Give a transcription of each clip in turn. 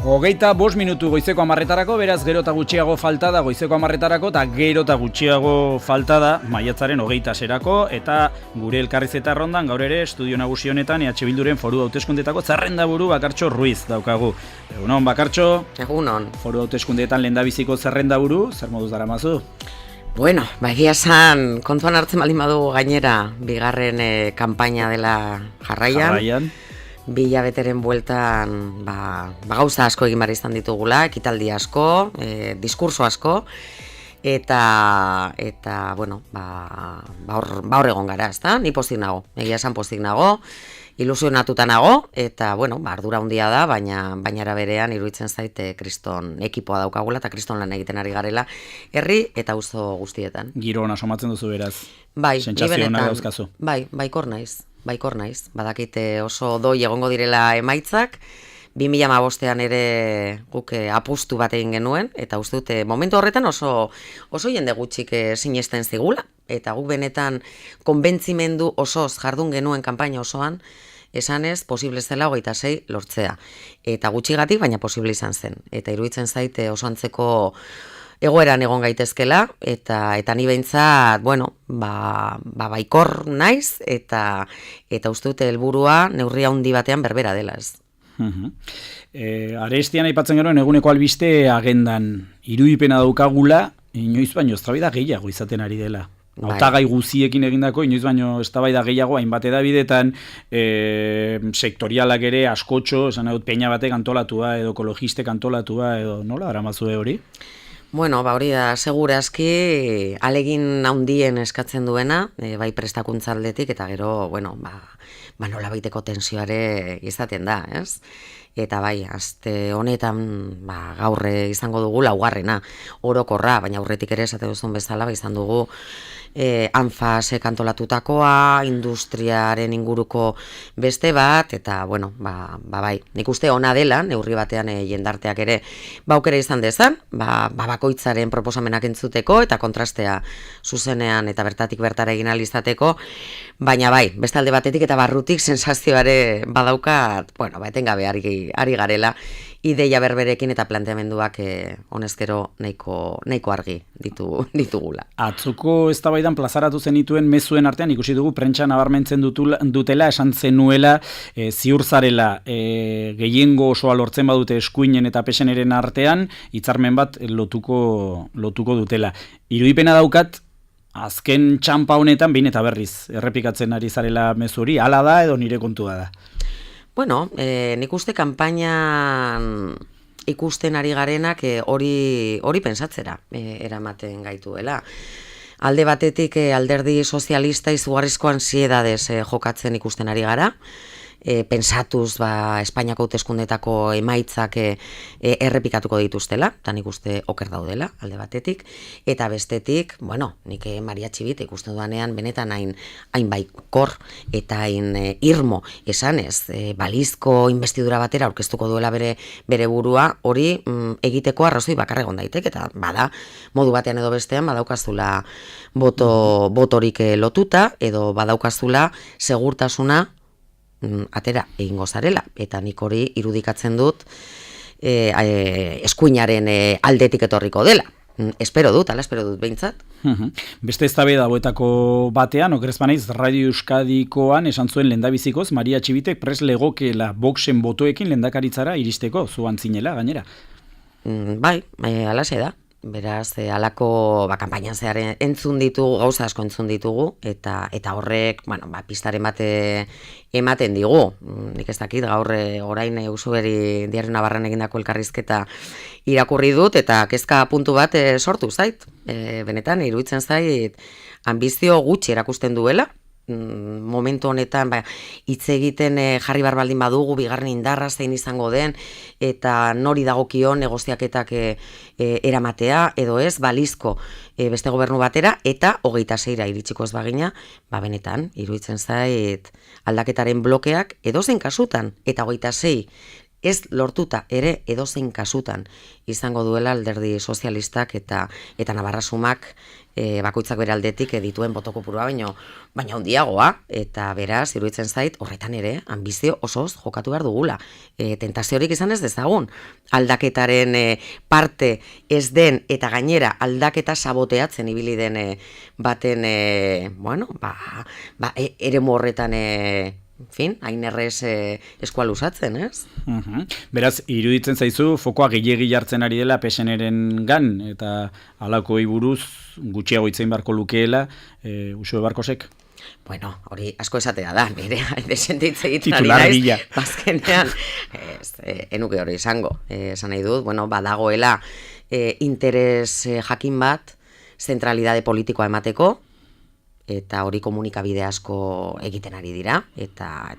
25 minutu goizeko 10:00, beraz gero eta gutxiago falta da goizeko 10:00 eta gero eta gutxiago falta da maiatzaren 20-erako eta gure elkarrizketa rondan gaur ere estudio nagusi honetan EH Bilduren foru hauteskundetako zerrendaburu Bakartxo Ruiz daukagu. Egunon Bakartxo. Egunon. Foru hauteskundeetan lehendabiziko zerrendaburu, zer moduz daramazu? Bueno, egia esan, kontuan hartzen baldin badugu gainera, bigarren kanpaina dela jarraian. 2 hilabeteren bueltan gauza asko egin behar izan ditugula, ekitaldi asko, diskurso asko, eta bueno, hor egon gara, ezta? Ni pozik nago, egia esan pozik nago, ilusionatuta nago, eta bueno, ardura handia da, baina era berean iruditzen zaite kriston ekipoa daukagula, eta kriston lan egiten ari garela, herri eta auzo guztietan. Giro ona somatzen duzu beraz. Bai, sentsazio ona dauzkazu. Bai, baikor naiz. Badakite oso doi egongo direla emaitzak. 2015ean ere guk apustu bat egin genuen, eta uste dute momentu horretan oso jende gutxik sinesten zigula. Eta guk benetan konbentzimendu osoz jardun genuen kanpaina osoan, esanez posible zela 26 lortzea. Eta gutxigatik, baina posible izan zen. Eta iruditzen zaite oso antzeko egoeran egon gaitezkela, eta ni behintzat, bueno, baikor naiz, eta uste dute helburua neurria handi batean berbera dela ez. Arestian aipatzen geroen eguneko albiste agendan irudipena daukagula, inoiz baino eztabaida gehiago izaten ari dela. Hautagai guziekin egindako, inoiz baino eztabaida gehiago hainbat edabidetan, sektorialak ere askotxo, esan dut peña batek antolatua edo ekologistek antolatua edo nola daramazue hori? Bueno, hori da, segura aski, alegin handien eskatzen duena, bai prestakuntza aldetik, eta gero, bueno, nola baiteko tensioare izaten da, ez? Eta bai, aste honetan, gaur izango dugu laugarrena, orokorra, baina aurretik ere esate duzun bezala, izan dugu anfasek antolatutakoa, industriaren inguruko beste bat, eta, bueno, bai, nik uste ona dela, neurri batean jendarteak ere aukera izan dezan, bakoitzaren proposamenak entzuteko, eta kontrastea zuzenean eta bertatik bertara egin ahal izateko, baina bai, beste alde batetik eta barrutik sensazioare badaukat, bueno, etengabe ari garela, ideia berberekin eta planteamenduak honezkero nahiko argi ditugula. Atzuko eztabaidan plazaratu zenituen mezuen artean ikusi dugu prentsa nabarmentzen dutela, esan zenuela ziur zarela gehiengo osoa lortzen badute eskuinen eta peseneren artean hitzarmen bat lotuko dutela. Irudipena daukat azken txanpa honetan behin eta berriz errepikatzen ari zarela mezu hori, hala da edo nire kontua da? Bueno, nik uste kanpainan ikusten ari garenak hori pentsatzera eramaten gaituela. Alde batetik alderdi sozialista izugarrizko ansiedadez jokatzen ikusten ari gara, pentsatuz Espainiako hauteskundetako emaitzak errepikatuko dituztela, eta nik uste oker daudela, alde batetik, eta bestetik, bueno, nik Maria Txibit ikusten dudanean benetan hain baikor eta hain irmo esanez, balizko investidura batera aurkeztuko duela bere burua, hori egiteko arrazoi bakarra egon daitek, eta modu batean edo bestean badaukazula botorik lotuta, edo badaukazula segurtasuna atera egingo zarela, eta nik hori irudikatzen dut eskuinaren aldetik etorriko dela. Espero dut behintzat. Beste eztabaida hauetako batean, okerez banaiz, Radio Euskadikoan esan zuen lehendabizikoz, Maria Txibitek prest legokeela Voxen botoekin lehendakaritzara iristeko, zuan zinela, gainera. Bai, alaxe da. Beraz, halako kanpainan zehar entzun ditugu, gauza asko entzun ditugu, eta horrek, bueno, pistaren bate ematen digu. Nik ez dakit, gaur orain Usuberi Diario Navarran egindako elkarrizketa irakurri dut, eta kezka puntu bat sortu zait. Benetan, iruditzen zait, ambizio gutxi erakusten duela, momentu honetan hitz egiten jarri bar baldin badugu bigarren indarra zein izango den eta nori dagokion negoziaketak eramatea edo ez balizko beste gobernu batera eta 26ra iritsiko ez bagina, benetan iruditzen zait aldaketaren blokeak edozein kasutan eta 26 ez lortuta ere edozein kasutan izango duela alderdi sozialistak eta Navarra Sumak bakoitzak bere aldetik dituen boto kopurua baina handiagoa, eta beraz, iruditzen zait, horretan ere, ambizio osoz jokatu behar dugula. Tentaziorik izan ez dezagun, aldaketaren parte ez den, eta gainera aldaketa saboteatzen ibili den baten, eremu horretan, hain errez eskua luzatzen, ez? Beraz, iruditzen zaizu, fokoa gehiegi jartzen ari dela PSN-eren gan, eta halakoi buruz gutxiago itzein barko lukeela, Uxue Barkosek? Bueno, hori asko esatea da, nire desentitze egiten ari naiz, azkenean, enuke hori izango, esan nahi dut, badagoela interes jakin bat, zentralidade politikoa emateko, eta hori komunikabide asko egiten ari dira, eta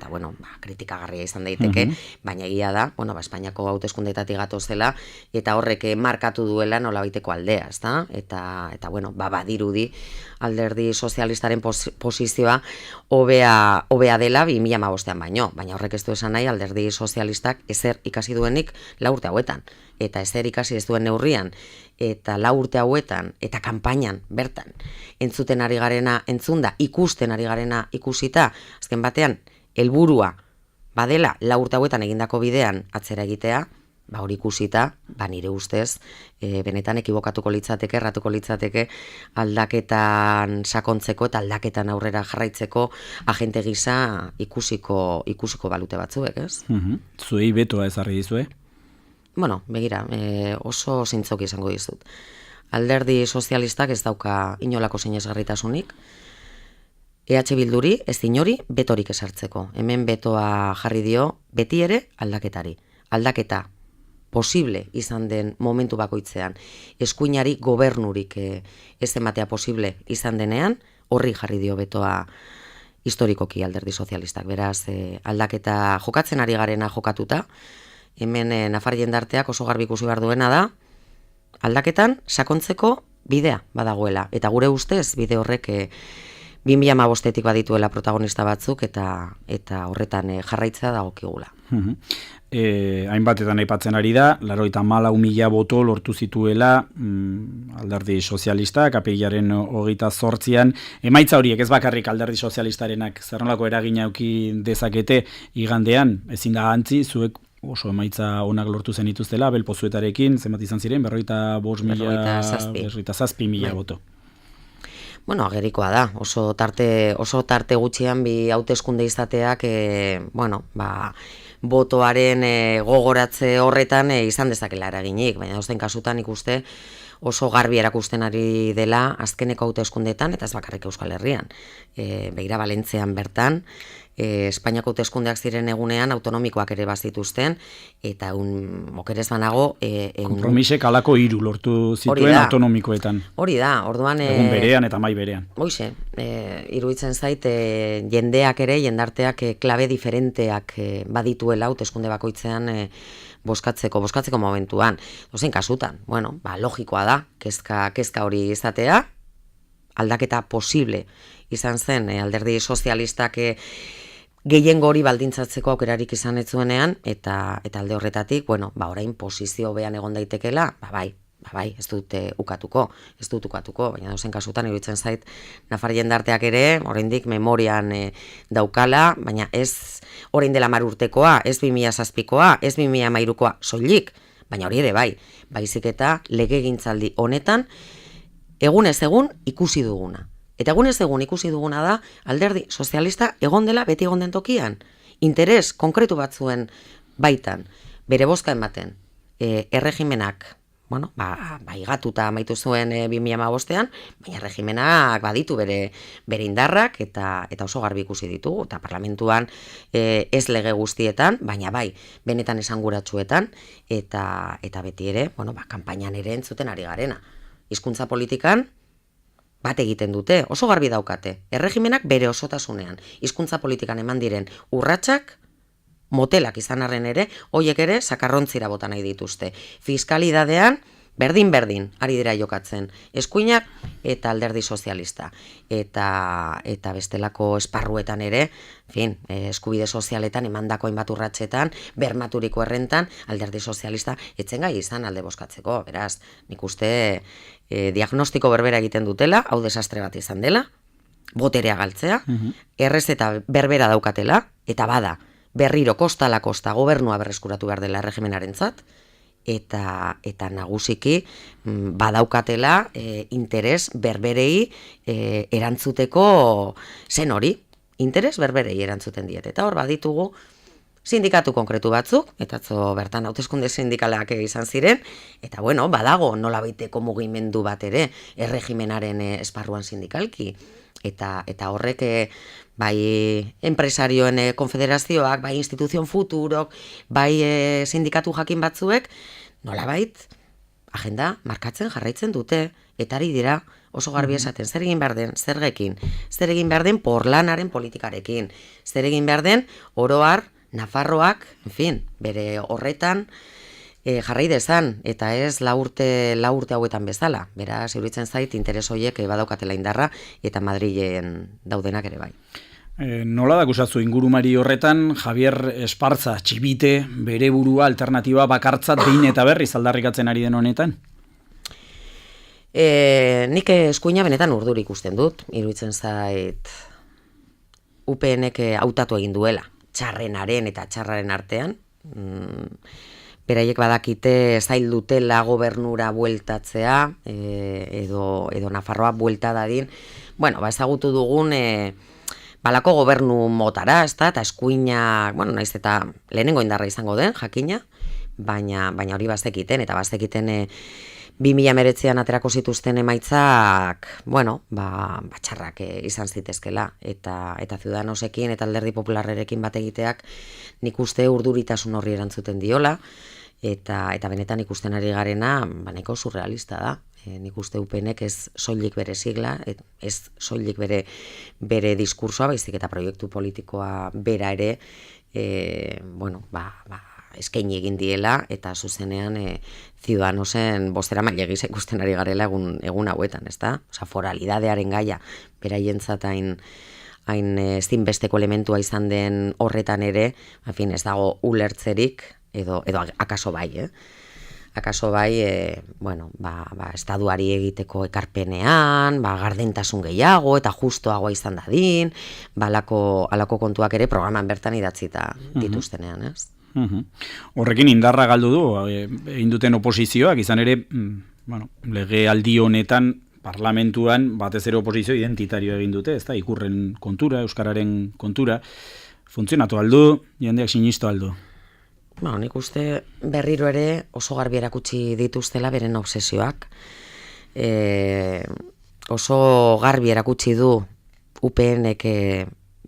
kritikagarria izan daiteke, baina egia da, Espainiako hauteskundetatik gatozela, eta horrek markatu duela nolabaiteko aldea, ezta? Eta badirudi alderdi sozialistaren posizioa hobea dela 2015 baina horrek ez du esan nahi alderdi sozialistak ezer ikasi duenik 4 urte hauetan, eta ezer ikasi ez duen neurrian, eta 4 urte hauetan, eta kanpainan bertan, entzuten ari garena entzunda, ikusten ari garena ikusita, azken batean, helburua badela 4 urte hauetan egindako bidean atzera egitea, hori ikusita, nire ustez, benetan ekibokatuko litzateke, erratuko litzateke aldaketan sakontzeko eta aldaketan aurrera jarraitzeko agente gisa ikusiko balute batzuek, ez? Zuei betoa ezarri dizue? Begira, oso zintzoki izango dizut. Alderdi sozialistak ez dauka inolako sinesgarritasunik, EH Bilduri ez inori betorik esartzeko. Hemen betoa jarri dio beti ere aldaketari. Aldaketa posible izan den momentu bakoitzean, eskuinari gobernurik ez ematea posible izan denean, horri jarri dio betoa historikoki alderdi sozialistak. Beraz, aldaketa jokatzen ari garena jokatuta, hemen nafar jendarteak oso garbi ikusi behar duena da, aldaketan sakontzeko bidea badagoela. Eta gure ustez, bide horrek 2015etik badituela protagonista batzuk eta horretan jarraitzea dagokigula. Hainbatetan aipatzen ari da, 94.000 boto lortu zituela alderdi sozialistak, apirilaren 28an. Emaitza horiek ez bakarrik alderdi sozialistarenak zernolako eragina eduki dezakete igandean, ezin da gantzi, zuek oso emaitza onak lortu zen ituztela, Belpozuetarekin, zenbat izan ziren, 47.000 boto. Agerikoa da, oso tarte gutxian bi hauteskunde izateak, botoaren gogoratze horretan izan dezakela eraginik, baina dozen kasutan ikuste oso garbi erakusten ari dela azkeneko hauteskundeetan, eta ez bakarrik Euskal Herrian. Begira Valentzian bertan, Espainiako hauteskundeak ziren egunean autonomikoak ere bazituzten, eta okerez banago... Konpromisek alako 3 lortu zituen autonomikoetan. Hori da, orduan... Egun berean eta mai berean. Hoize, iruditzen zait, jendarteak klabe diferenteak badituela hauteskunde bakoitzean boskatzeko momentuan. Dozein kasutan, logikoa da, kezka hori izatea, aldaketa posible izan zen alderdi sozialistak gehiengo hori baldintzatzeko aukerarik izan ez zuenean, eta alde horretatik, orain posizio hobean egon daitekela, bai, ez dut ukatuko, baina dozen kasutan iruditzen zait nafar jendarteak ere, oraindik memorian daukala, baina ez orain dela 10 urtekoa, ez 2007koa, ez 2013koa, soilik, baina hori ere bai, baizik eta legegintzaldi honetan, egunez egun ikusi duguna. Eta egunez egun ikusi duguna da, alderdi sozialista egon dela beti egon den tokian. Interes konkretu batzuen baitan, bere bozka ematen, erregimenak, igatuta amaitu zuen 2015ean, baina erregimenak baditu bere indarrak eta oso garbi ikusi ditugu, eta parlamentuan ez lege guztietan, baina bai, benetan esanguratsuetan, eta beti ere, kanpainan ere entzuten ari garena. Hizkuntza politikan, bat egiten dute, oso garbi daukate, erregimenak bere osotasunean, hizkuntza politikan eman diren urratsak, motelak izan arren ere, hoiek ere sakarrontzira bota nahi dituzte. Fiskalidadean, berdin ari dira jokatzen eskuinak eta alderdi sozialista eta bestelako esparruetan ere, eskubide sozialetan emandako hainbat urratsetan, bermaturiko errentan alderdi sozialista etzen gai izan alde bozkatzeko. Beraz, nik uste diagnostiko berbera egiten dutela, hau desastre bat izan dela, boterea galtzea, errez eta berbera daukatela, eta bada, berriro kosta ala kosta gobernua berreskuratu behar dela erregimenarentzat, eta nagusiki badaukatela interes berberei erantzuteko zen hori, interes berberei erantzuten diet. Eta hor baditugu sindikatu konkretu batzuk, eta atzo bertan hauteskunde sindikalak izan ziren, eta bueno, badago nolabaiteko mugimendu bat ere erregimenaren esparruan sindikalki. Eta horrek bai enpresarioen konfederazioak, bai instituzion futurok, bai sindikatu jakin batzuek, nolabait agenda markatzen jarraitzen dute, eta ari dira oso garbi esaten, zer egin behar den zergekin, zer egin behar den porlanaren politikarekin, zer egin behar den oroar Nafarroak, bere horretan jarrai dezan, eta ez lau urte hauetan bezala. Beraz, iruditzen zait, interes horiek badaukatela indarra, eta Madrilen daudenak ere bai. Nola da gusatzu ingurumari horretan, Javier Espartza, txibite, bere burua alternatiba bakartzat behin eta berriz aldarrikatzen ari den honetan? Nik eskuina benetan urduri ikusten dut, iruditzen zait UPNek hautatu egin duela, txarrenaren eta txarraren artean, beraiek badakite zail dutela gobernura bueltatzea, edo Nafarroa buelta dadin, ezagutu dugun balako gobernu motara, eta eskuina, naiz eta lehenengo indarra izango den, jakina, baina hori bazekiten, eta bazekiten 2019an aterako zituzten emaitzak, txarrak izan zitezkela, eta Ciudadanosekin eta Alderdi Popularrerekin bat egiteak nik uste urduritasun horri erantzuten diola, eta benetan ikusten ari garena, nahiko surrealista da. Nik uste UPNek ez soilik bere sigla, ez soilik bere diskursoa, baizik eta proiektu politikoa bera ere, eskaini egin diela, eta zuzenean Ciudadanosen bozeramaile gisa ikusten ari garela egun hauetan, ezta? Osea, foralidadearen gaia, beraientzat hain ezinbesteko elementua izan den horretan ere, ez dago ulertzerik, edo akaso bai, Akaso bai, estaduari egiteko ekarpenean, gardentasun gehiago eta justoagoa izan dadin, alako kontuak ere programan bertan idatzita dituztenean, ez? Horrekin indarra galdu du, egin duten oposizioak, izan ere, lege aldi honetan, parlamentuan, batez ere oposizio identitario egin dute, ez da, ikurren kontura, euskararen kontura, funtzionatu aldu, jendeak sinistu aldu. Nik uste berriro ere oso garbi erakutsi dituztela beren obsesioak. Oso garbi erakutsi du UPNek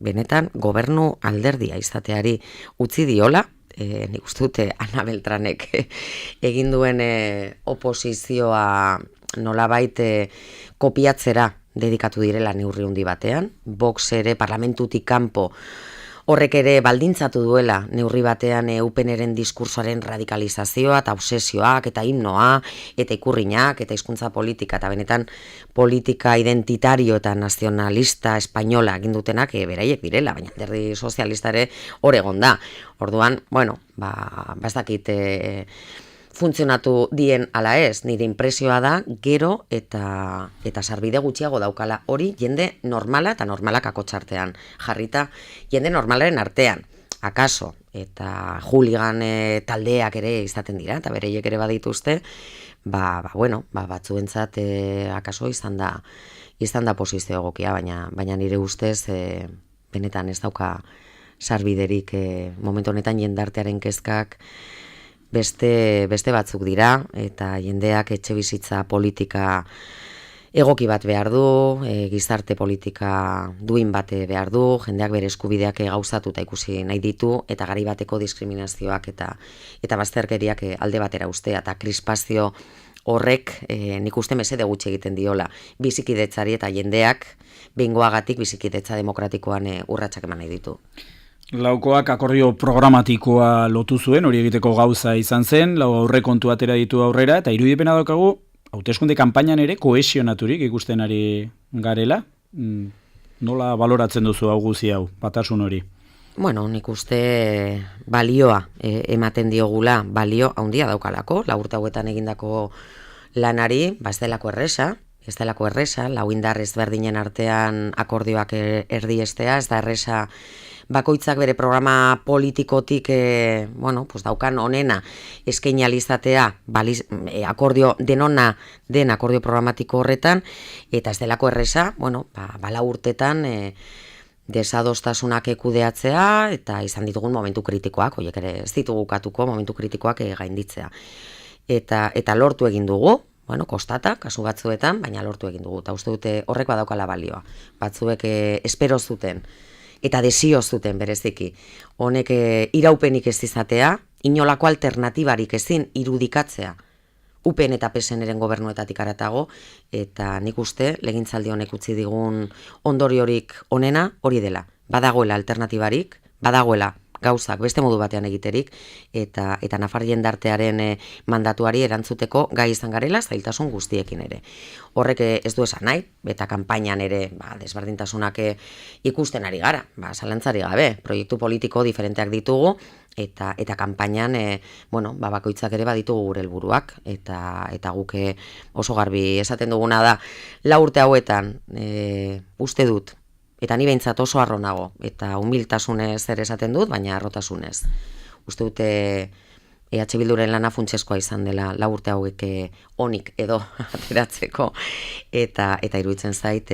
benetan gobernu alderdia izateari utzi diola, nik uste dute Ana Beltranek egin duen oposizioa nolabait kopiatzera dedikatu direla neurri handi batean, Vox ere parlamentutik kanpo horrek ere baldintzatu duela neurri batean UPNren diskursoaren radikalizazioa eta obsesioak eta himnoa eta ikurriñak eta hizkuntza politika eta benetan politika identitario eta nazionalista espainola egin dutenak beraiek direla, baina alderdi sozialista ere hor egon da. Orduan, ez dakit funtzionatu dien ala ez, nire impresioa da gero eta sarbide gutxiago daukala hori jende normala eta normalak akotxartean jarrita jende normalaren artean, akaso eta hooligan taldeak ere izaten dira eta bereiek ere badituzte, batzuentzat akaso izan da posizio egokia, baina nire ustez benetan ez dauka sarbiderik momentu honetan jendartearen kezkak beste batzuk dira, eta jendeak etxe bizitza politika egoki bat behar du, gizarte politika duin bat behar du, jendeak bere eskubideak gauzatuta ikusi nahi ditu, eta gari bateko diskriminazioak eta bazterkeriak alde batera ustea, eta krispazio horrek nik uste mesede gutxi egiten diola bizikidetzari eta jendeak behingoagatik bizikidetza demokratikoan urratsak eman nahi ditu. Laukoak akordio programatikoa lotu zuen, hori egiteko gauza izan zen, lau aurrekontu atera ditu aurrera, eta irudipena daukagu, hauteskunde kanpainan ere kohesionaturik ikusten ari garela. Nola baloratzen duzu hau guzi hau, batasun hori? Bueno, nik uste balioa ematen diogula, balio handia daukalako, lau urte hauetan egindako lanari, ez delako erresa, lau indar ezberdinen artean akordioak erdiestea, ez da erresa bakoitzak bere programa politikotik daukan onena eskaini alizatea akordio denona den akordio programatiko horretan, eta ez delako erresa, lau urtetan desadostasunak kudeatzea eta izan ditugun momentu kritikoak, horiek ere ez ditugu katuko momentu kritikoak gainditzea. Eta lortu egin dugu, kostata, kasu batzuetan, baina lortu egin dugu, eta uste dute horrek badaukala balioa. Batzuek espero zuten, eta desio zuten bereziki. Honek iraupenik ez izatea, inolako alternatibarik ezin irudikatzea, UPN eta PSN-eren gobernuetatik aratago, eta nik uste, legintzaldi honek utzi digun ondoriorik onena hori dela. Badagoela alternatibarik, badagoela gauzak beste modu batean egiterik, eta nafar jendartearen mandatuari erantzuteko gai izan garela zailtasun guztiekin ere. Horrek ez du esan nahi, eta kanpainan ere desberdintasunak ikusten ari gara, zalantzari gabe, proiektu politiko diferenteak ditugu, eta kanpainan bakoitzak ere baditugu gure helburuak, eta guk oso garbi esaten duguna da, lau urte hauetan uste dut, eta ni behintzat oso harro nago, eta humiltasunez ere esaten dut, baina harrotasunez. Uste dute EH Bilduren lana funtsezkoa izan dela lau urte hauek onik edo ateratzeko, eta iruditzen zait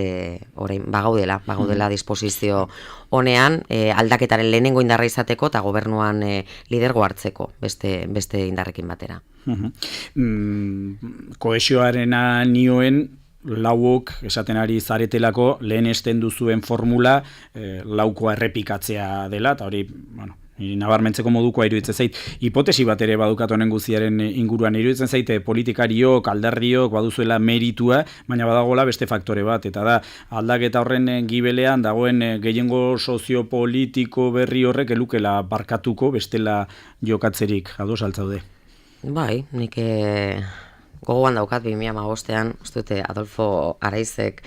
orain bagaudela disposizio honean aldaketaren lehenengo indarra izateko eta gobernuan lidergo hartzeko beste indarrekin batera. Kohesioarena nioen lauok esaten ari zaretelako lehen esten duzuen formula laukoa errepikatzea dela, eta hori, nabarmentzeko modukoa iruditzen zait. Hipotesi bat ere badukat honen guztiaren inguruan iruditzen zait, politikariok, alderdiok baduzuela meritua, baina badagoela beste faktore bat, eta da aldaketa horren gibelean dagoen gehiengo soziopolitiko berri horrek elukela barkatuko bestela jokatzerik, ados altzaude. Bai, nik gogoan daukat 2015ean, ustute Adolfo Araizek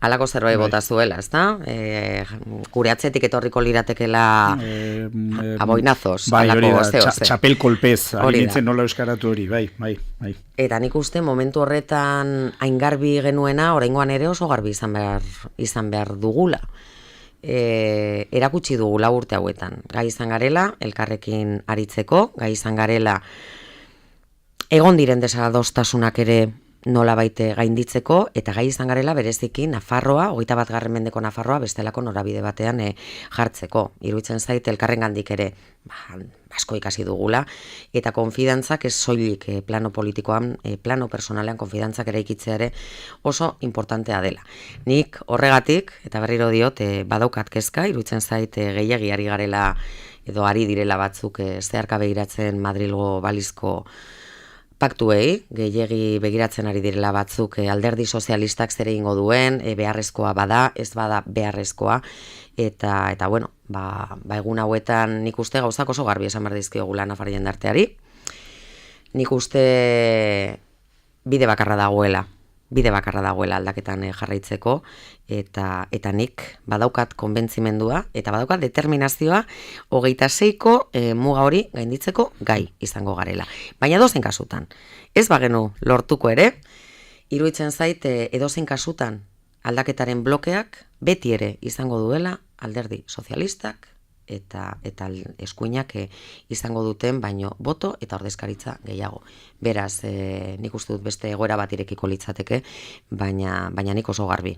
halako zerbait bota zuela, ezta? Gure atzetik etorriko liratekela aboinazos, halako oste. Txapel kolpez, aritzen nola euskaratu hori, bai. Eta nik uste momentu horretan hain garbi genuena, oraingoan ere oso garbi izan behar dugula. Erakutsi dugu lau urte hauetan. Gai izan garela, elkarrekin aritzeko, gai izan garela egon diren desadostasunak ere nolabait gainditzeko, eta gai izan garela bereziki Nafarroa, 21. mendeko Nafarroa bestelako norabide batean jartzeko. Iruditzen zait elkarrengandik ere asko ikasi dugula, eta konfidantzak ez soilik plano politikoan, plano personalean konfidantzak eraikitzea ere oso importantea dela. Nik horregatik, eta berriro diot, badaukat kezka, iruditzen zait gehiegi ari garela, edo ari direla batzuk zeharka begiratzen Madrilgo balizko paktuei, gehiegi begiratzen ari direla batzuk alderdi sozialistak zer egingo duen, beharrezkoa bada, ez bada beharrezkoa, eta egun hauetan nik uste gauzak oso garbi esan behar dizkiogula nafar jendarteari. Nik uste bide bakarra dagoela aldaketan jarraitzeko, eta nik badaukat konbentzimendua, eta badaukat determinazioa 26ko muga hori gainditzeko gai izango garela. Baina edozein kasutan, ez bagenu lortuko ere, iruditzen zait edozein kasutan aldaketaren blokeak beti ere izango duela alderdi sozialistak, eta eskuinak izango duten baino boto eta ordezkaritza gehiago. Beraz, nik uste dut beste egoera bat irekiko litzateke, baina nik oso garbi.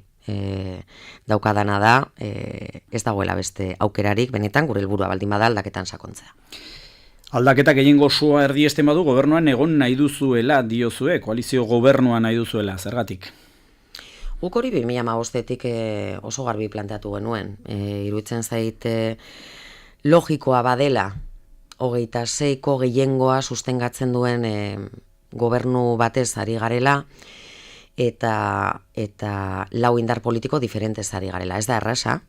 Daukadana da, ez dagoela beste aukerarik, benetan gure helburua baldin bada aldaketan sakontzea. Aldaketak gehiengo osoa erdiesten badu gobernuan egon nahi duzuela diozue, koalizio gobernuan nahi duzuela, zergatik? Guk hori 2015etik oso garbi planteatu genuen. Iruditzen zait logikoa badela 26ko gehiengoa sustengatzen duen gobernu batez ari garela, eta lau indar politiko diferentez ari garela. Ez da erraza,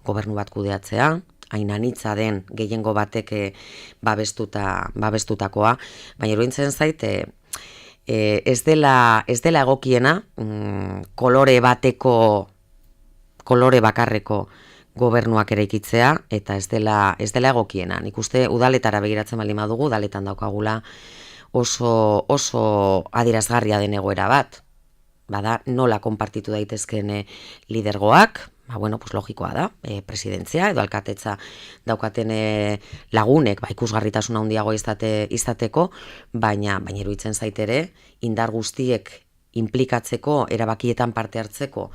gobernu bat kudeatzea, hain anitza den gehiengo batek babestutakoa, baina iruditzen zait, ez dela egokiena kolore bakarreko gobernuak eraikitzea, eta ez dela egokiena. Nik uste udaletara begiratzen baldin badugu, udaletan daukagula oso adierazgarria den egoera bat. Bada, nola konpartitu daitezken lidergoak, pues logikoa da, presidentzia edo alkatetza daukaten lagunek ikusgarritasuna handiago izateko, baina iruditzen zait ere, indar guztiek inplikatzeko, erabakietan parte hartzeko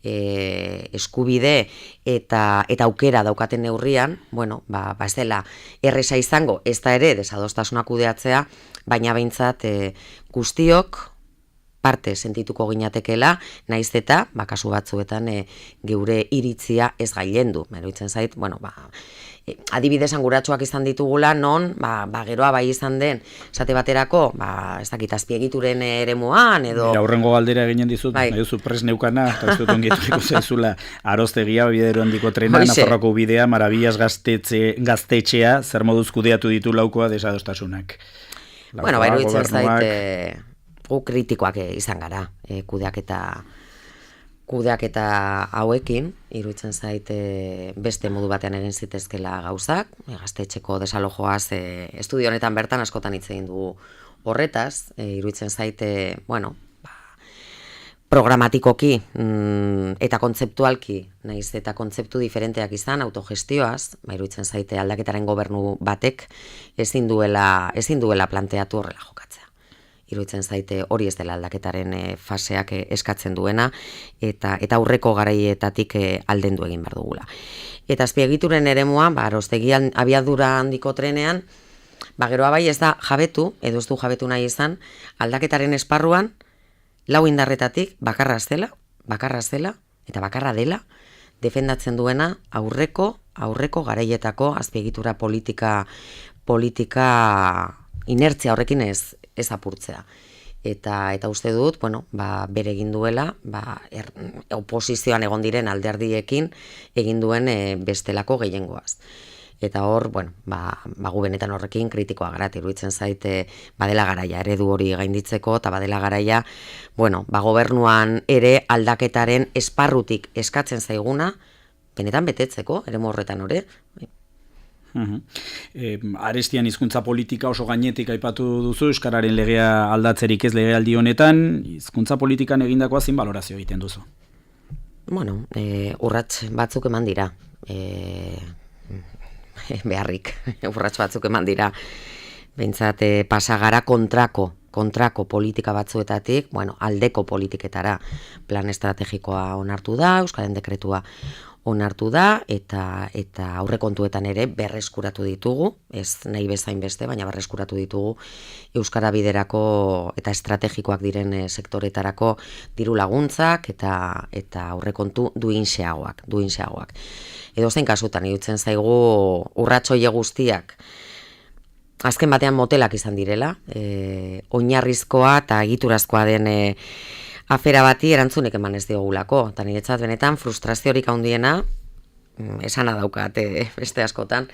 eskubide eta aukera daukaten neurrian, ez dela erresa izango, ez da ere desadostasunak kudeatzea, baina behintzat guztiok parte sentituko ginatekela, naiz eta, kasu batzuetan geure iritzia ez gailendu. Iruditzen zait, adibidez anguratsuak izan ditugula, non, geroa bai izan den, esate baterako, ez dakit azpiegituren eremuan, edo... Aurrengo galdera eginen dizut, nahi duzu pres neukana, eta ez dut ongieturiko zaizula, Aroztegia, bidero handiko trena, Nafarroako bidea, Marabillas gaztetxea, zer moduz kudeatu ditu laukoa desadostasunak. Iruditzen zait... gu kritikoak izan gara, kudeaketa hauekin, iruditzen zait beste modu batean egin zitezkela gauzak, gaztetxeko desalojoaz estudio honetan bertan askotan hitz egin dugu horretaz, iruditzen zait, programatikoki eta kontzeptualki, naiz eta kontzeptu diferenteak izan, autogestioaz, iruditzen zait aldaketaren gobernu batek ezin duela planteatu horrela jokatzea. Iruditzen zaite hori ez dela aldaketaren faseak eskatzen duena, eta aurreko garaietatik aldendu egin behar dugula. Eta azpiegituren eremua, Aroztegian abiadura handiko trenean, geroa bai ez da jabetu, edo ez du jabetu nahi izan, aldaketaren esparruan, lau indarretatik bakarra zela, eta bakarra dela, defendatzen duena aurreko garaietako azpiegitura politika inertzia horrekin ez apurtzea. Eta uste dut, bere egin duela, oposizioan egon diren alderdiekin egin duen bestelako gehiengoaz. Eta hor, gu benetan horrekin kritikoa gara, iruditzen zaite badela garaia eredu hori gainditzeko, eta badela garaia, gobernuan ere aldaketaren esparrutik eskatzen zaiguna, benetan betetzeko, eremu horretan hori. Arestian hizkuntza politika oso gainetik aipatu duzu, euskararen legea aldatzerik ez legealdi honetan, hizkuntza politikan egindakoa zein balorazio egiten duzu? Urrats batzuk eman dira, beharrik, urrats batzuk eman dira, behintzat pasagara kontrako politika batzuetatik, aldeko politiketara, plan estrategikoa onartu da, Euskaren dekretua onartu da, eta aurrekontuetan ere berreskuratu ditugu, ez nahi bezain beste, baina berreskuratu ditugu Euskara biderako eta estrategikoak diren sektoretarako diru laguntzak eta aurrekontu duinxeagoak. Edo zein kasutan, iruditzen zaigu urratsoile guztiak, azken batean motelak izan direla, oinarrizkoa eta egiturazkoa den afera bati erantzunek eman ez diogulako, eta niretzat benetan frustraziorik handiena, esana daukat beste askotan,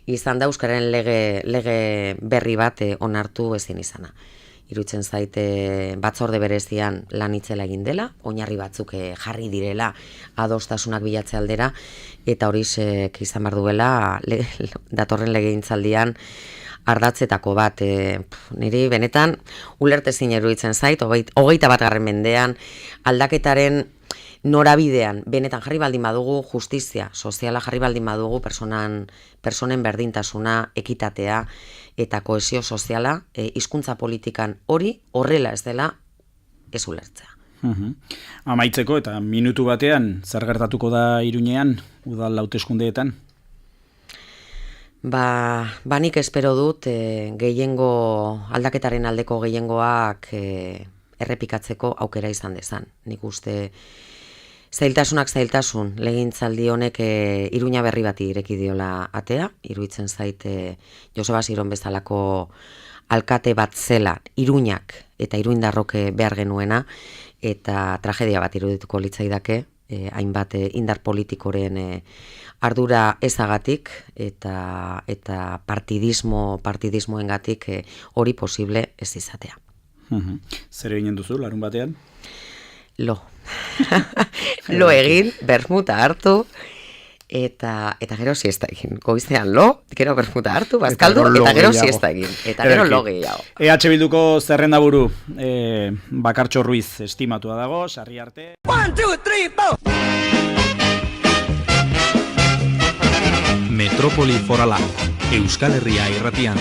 izan da Euskararen lege berri bat onartu ezin izana. Iruditzen zaite batzorde berezian lan itzela egin dela, oinarri batzuk jarri direla adostasunak bilatze aldera, eta hori izan behar duela datorren legegintzaldian ardatzetako bat, niri benetan ulertezin iruditzen zait, 21. mendean aldaketaren norabidean benetan jarri baldin badugu justizia soziala, jarri baldin badugu personen berdintasuna, ekitatea eta kohesio soziala, hizkuntza politikan hori horrela ez dela ez ulertzea. Amaitzeko eta minutu batean zer gertatuko da Iruñean udal hauteskundeetan? Nik espero dut aldaketaren aldeko gehiengoak errepikatzeko aukera izan dezan. Nik uste zailtasun, legintzaldi honek Iruña berri bati ireki diola atea, iruditzen zaite Joseba Siron bezalako alkate bat zela Iruñak eta iruindarrok behar genuena, eta tragedia bat irudituko litzaidake hainbat indar politikoren ardura ezagatik eta partidismoengatik hori posible ez izatea. Zer eginen duzu, larun batean? Lo. Lo egin, bermuta hartu, eta gero siesta egin. Goizean lo, gero bermuta hartu, bazkaldu, eta gero siesta egin. Eta gero lo gehiago. EH Bilduko zerrendaburu Bakartxo Ruiz estimatua dago, sarri arte. 1, 2, 3, 4! Metrópoli Forala, Euskal Herria irratian.